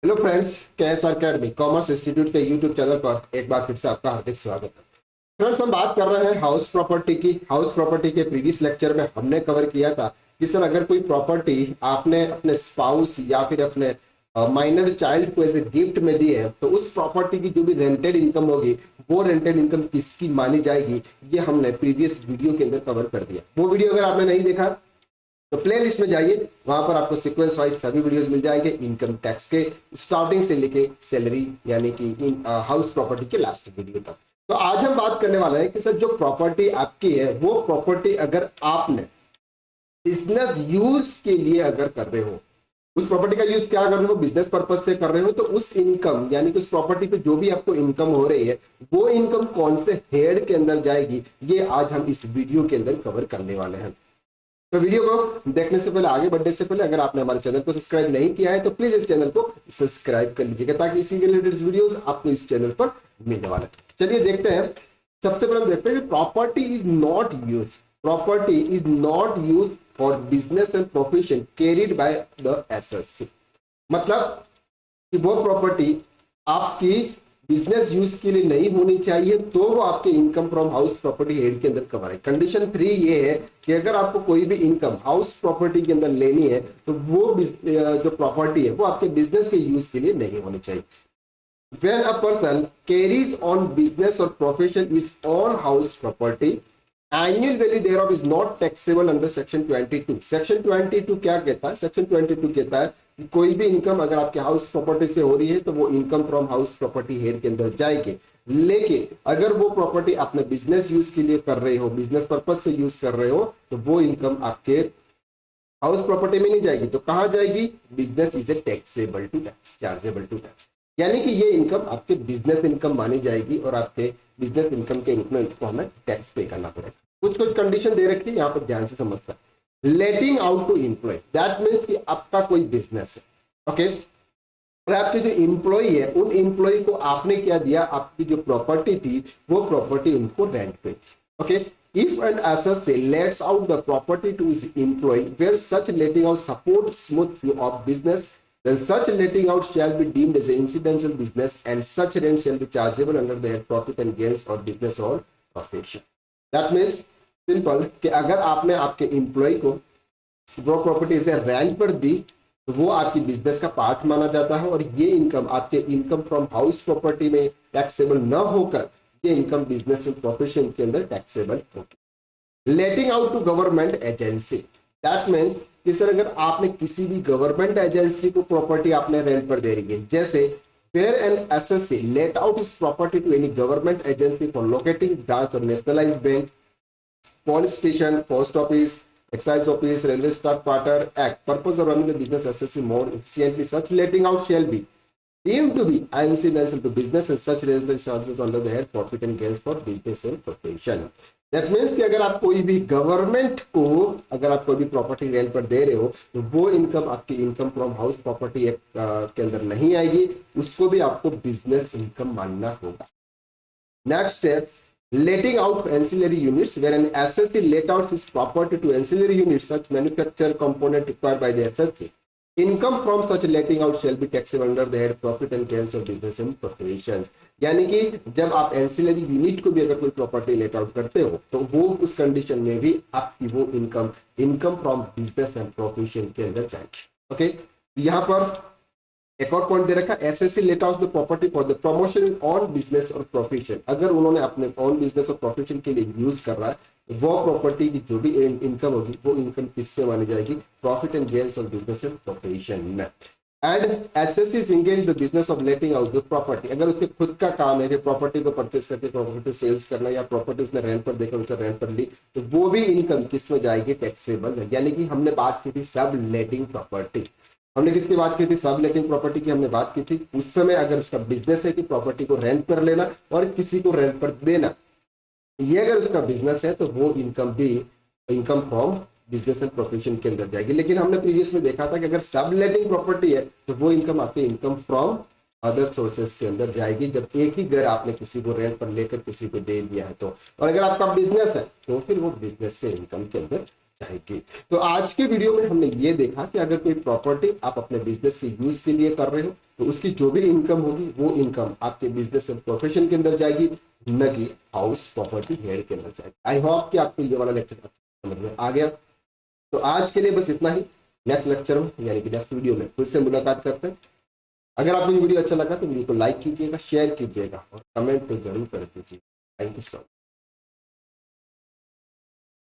Hello friends, KSR academy commerce institute के YouTube channel पर एक बार फिर से आपका हार्दिक स्वागत है। फ्रेंड्स, हम बात कर रहे हैं हाउस प्रॉपर्टी की। हाउस प्रॉपर्टी के प्रीवियस लेक्चर में हमने कवर किया था कि सर अगर कोई प्रॉपर्टी आपने अपने स्पाउस या फिर अपने माइनर चाइल्ड को एज ए गिफ्ट में दी है तो उस प्रॉपर्टी की जो भी रेंटेड इनकम होगी वो रेंटेड इनकम किसकी मानी जाएगी, ये हमने प्रीवियस वीडियो के अंदर कवर कर दिया। वो वीडियो अगर आपने नहीं देखा तो प्ले लिस्ट में जाइए, वहां पर आपको सीक्वेंस वाइज सभी वीडियोस मिल जाएंगे इनकम टैक्स के स्टार्टिंग से लेके सैलरी यानी कि हाउस प्रॉपर्टी के लास्ट वीडियो तक। तो आज हम बात करने वाले हैं कि सर जो प्रॉपर्टी आपकी है वो प्रॉपर्टी अगर आपने बिजनेस यूज के लिए अगर कर रहे हो, उस प्रॉपर्टी का यूज क्या कर रहे हो, बिजनेस पर्पज से कर रहे हो, तो उस इनकम यानी कि उस प्रॉपर्टी पे जो भी आपको इनकम हो रही है वो इनकम कौन से हेड के अंदर जाएगी, ये आज हम इस वीडियो के अंदर कवर करने वाले हैं। तो वीडियो को देखने से पहले, आगे बढ़ने से पहले, अगर आपने हमारे चैनल को सब्सक्राइब नहीं किया है तो प्लीज इस चैनल को सब्सक्राइब कर लीजिएगा ताकि इसी के रिलेटेड वीडियोस आपको इस चैनल पर मिलने वाले हैं। चलिए देखते हैं। सबसे पहले हम देखते हैं कि property is not use for business and profession carried by the assessee. मतलब कि वो प्रॉपर्टी आपकी बिजनेस यूज के लिए नहीं होनी चाहिए तो वो आपके income from house property head के अंदर कवर है। कंडीशन 3 ये है कि अगर आपको कोई भी इनकम हाउस प्रॉपर्टी के अंदर लेनी है तो वो जो प्रॉपर्टी है वो आपके बिजनेस के यूज के लिए नहीं होनी चाहिए। When a person carries on business or profession is on house property, annual value thereof is not taxable under section 22। section 22 क्या कहता है? section 22 कहता है कि कोई भी इनकम अगर आपके हाउस प्रॉपर्टी से हो रही है तो वो income from house property head के अंदर जाएगी। लेकिन अगर वो प्रॉपर्टी आपने बिजनेस यूज के लिए कर रहे हो, बिजनेस पर्पज से यूज कर रहे हो, तो वो इनकम आपके हाउस प्रॉपर्टी में नहीं जाएगी। तो कहां जाएगी? Business is a taxable to tax, chargeable to tax, यानी कि ये इनकम आपके बिजनेस इनकम मानी जाएगी और आपके बिजनेस इनकम के रूप में इसको हमें टैक्स पे करना पड़ेगा। कुछ कुछ कंडीशन दे रखी है, यहाँ पर ध्यान से समझता है। Letting out to employ, that means कि आपका कोई बिजनेस है, ओके, और आपके जो एम्प्लॉय है उन एम्प्लॉय को आपने क्या दिया, आपकी जो प्रॉपर्टी थी वो प्रॉपर्टी उनको रेंट पे, okay. If an assessor lets out the property to his employee where such letting out supports smooth flow of business, then such letting out shall be deemed as an incidental business and such rent shall be chargeable under the profit and gains of business or profession। That means simple कि अगर आपने आपके employ को वो property से rent पर दी तो वो आपकी बिजनेस का पार्ट माना जाता है और ये इनकम आपके इनकम फ्रॉम हाउस प्रॉपर्टी में टैक्सेबल न होकर ये इनकम बिजनेस एंड प्रोफेशन के अंदर टैक्सेबल होगी। Letting out to government agency, that means कि सर अगर आपने किसी भी गवर्नमेंट एजेंसी को प्रॉपर्टी आपने रेंट पर दे रही है, जैसे where an SSC let out his property to any government agency for locating branch or nationalized bank, police station, post office, excise office, railway staff quarter, act purpose of running the business SSC more efficiently, such letting out shall be deemed to be incidental to business and such resident charges under the head profit and gains for business and profession। That means कि अगर आप कोई भी government को अगर आप कोई भी प्रॉपर्टी रेंट पर दे रहे हो तो वो इनकम आपकी इनकम फ्रॉम हाउस प्रॉपर्टी के अंदर नहीं आएगी, उसको भी आपको बिजनेस इनकम मानना होगा। नेक्स्ट है letting out ancillary units where an SSC let out his property to ancillary units such manufacture component required by the SSC, income from such letting out shall be taxable under the head profit and gains of business and profession। यानी कि जब आप ancillary unit को भी अगर कोई property let out करते हो तो वो उस कंडीशन में भी आपकी वो income from business and profession के अंदर जाएगी, ओके। यहाँ पर एक और पॉइंट दे रखा, SSC let out the property for the promotion on business और प्रोफेशन, अगर उन्होंने अपने ऑन बिजनेस और प्रोफेशन के लिए यूज कर रहा है वो प्रॉपर्टी की जो भी इनकम होगी वो इनकम किससे मानी जाएगी? Profit and gains of business and profession में। And assessee is engage the business of letting out the property, अगर उसके खुद का काम है कि प्रॉपर्टी को परचेस करके प्रॉपर्टी सेल्स करना या प्रॉपर्टी उसने रेंट पर देकर उसे रेंट पर ली तो वो भी इनकम किस में जाएगी? टैक्सेबल। यानी कि हमने बात की थी सब लेटिंग प्रॉपर्टी, हमने किसकी बात की थी? सब लेटिंग प्रॉपर्टी की हमने बात की थी। उस समय अगर उसका बिजनेस है कि प्रॉपर्टी को रेंट पर लेना और किसी को रेंट पर देना, ये अगर उसका बिजनेस है तो वो इनकम भी income from business and profession के अंदर जाएगी। लेकिन हमने प्रीवियस में देखा था कि अगर सब लेटिंग प्रॉपर्टी है तो वो इनकम आपके इनकम फ्रॉम अदर सोर्सेस के अंदर जाएगी, जब एक ही घर आपने किसी को रेंट पर लेकर किसी को दे दिया है तो। और अगर आपका बिजनेस है तो फिर वो बिजनेस के इनकम के अंदर जाएगी। तो आज के वीडियो में हमने ये देखा कि अगर कोई प्रॉपर्टी आप अपने बिजनेस के यूज के लिए कर रहे हो तो उसकी जो भी इनकम होगी वो इनकम आपके बिजनेस एंड प्रोफेशन के अंदर जाएगी, न कि हाउस प्रॉपर्टी हेड के अंदर जाएगी। आई होप कि आपको ये वाला लेक्चर समझ में आ गया। तो आज के लिए बस इतना ही। नेक्स्ट लेक्चर में यानी कि नेक्स्ट वीडियो में फिर से मुलाकात करते हैं। अगर आपको ये वीडियो अच्छा लगा तो वीडियो को लाइक कीजिएगा, शेयर कीजिएगा और कमेंट तो जरूर कर दीजिए। Thank you so much.